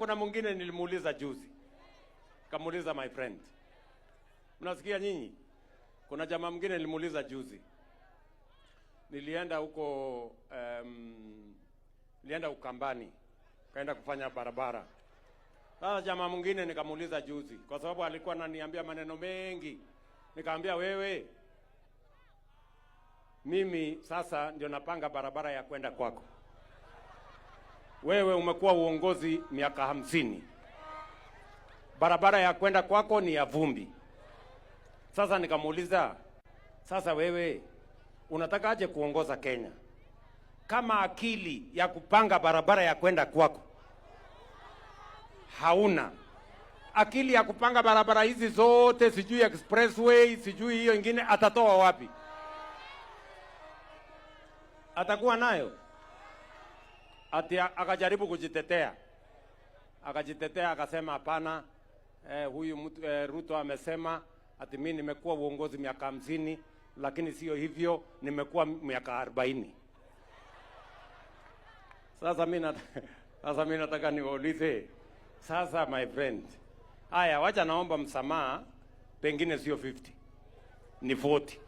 kuna mwingine nilimuuliza juzi. Kamuuliza my friend. Mnasikia nyinyi? Kuna jamaa mwingine nilimuuliza juzi. Nilienda huko nilienda Ukambani. Kaenda kufanya barabara. Sasa jamaa mwingine nikamuuliza juzi kwa sababu alikuwa ananiambia maneno mengi. Nikamwambia wewe, mimi sasa ndio napanga barabara ya kwenda kwako. Wewe umekuwa uongozi miaka 50. Barabara ya kwenda kwako ni ya vumbi. Sasa nikamuuliza, sasa wewe unataka aje kuongoza Kenya kama akili ya kupanga barabara ya kwenda kwako hauna? Akili ya kupanga barabara hizi zote, sijui expressway, sijui hiyo ingine, atatoa wapi? Atakuwa nayo? Ati akajaribu kujitetea. Akajitetea akasema hapana, huyu Ruto amesema ati mimi nimekuwa uongozi miaka 50, lakini sio hivyo, nimekuwa miaka 40. Sasa mimi nataka niwaulize, sasa my friend, haya wacha naomba msamaha, pengine sio 50, ni 40.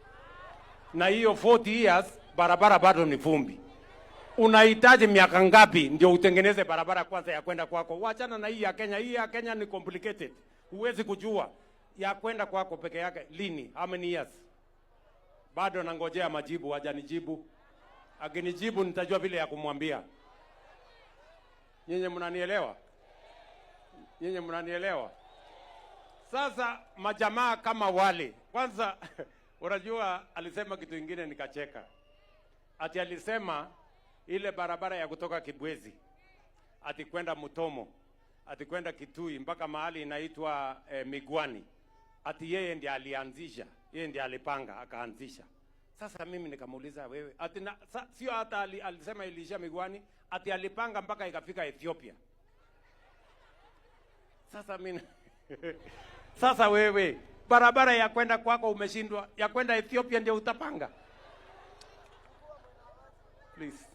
Na hiyo 40 years barabara bado ni vumbi. Unahitaji miaka ngapi ndio utengeneze barabara kwanza ya kwenda kwako? Wachana na hii ya Kenya. Hii ya Kenya ni complicated. Huwezi kujua ya kwenda kwako peke yake lini, how many years. Bado nangojea majibu, hajanijibu. Akinijibu nitajua vile ya kumwambia. Nyinyi mnanielewa? Nyinyi mnanielewa? Sasa majamaa kama wale, kwanza unajua alisema kitu kingine nikacheka. Ati alisema ile barabara ya kutoka Kibwezi ati kwenda Mutomo, ati kwenda Kitui mpaka mahali inaitwa Migwani, ati yeye ndiye alianzisha, yeye ndiye alipanga akaanzisha. Sasa mimi nikamuuliza wewe, ati sio hata alisema ilisha Migwani, ati alipanga mpaka ikafika Ethiopia. Sasa mimi sasa wewe, barabara ya kwenda kwako umeshindwa, ya kwenda Ethiopia ndio utapanga? Please.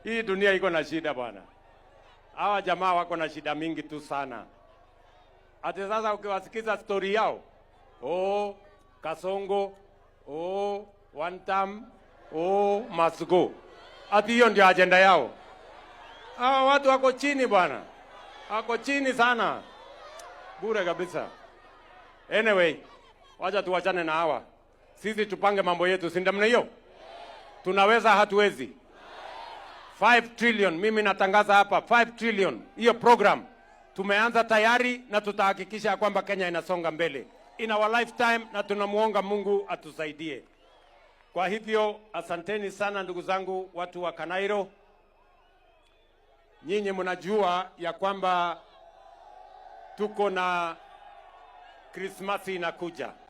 Hii dunia iko na shida bwana. Hawa jamaa wako na shida mingi tu sana. Ati sasa ukiwasikiza story yao, Kasongo, one term, must go. Ati hiyo ndio agenda yao. Hawa watu wako chini bwana. Wako chini sana. Bure kabisa. Anyway, wacha tuwachane na hawa. Sisi tupange mambo yetu, si ndamna hiyo? Tunaweza hatuwezi? 5 trillion, mimi natangaza hapa 5 trillion. Hiyo program tumeanza tayari na tutahakikisha kwamba Kenya inasonga mbele in our lifetime, na tunamuomba Mungu atusaidie. Kwa hivyo asanteni sana ndugu zangu watu wa Kanairo. Nyinyi mnajua ya kwamba tuko na Christmas inakuja.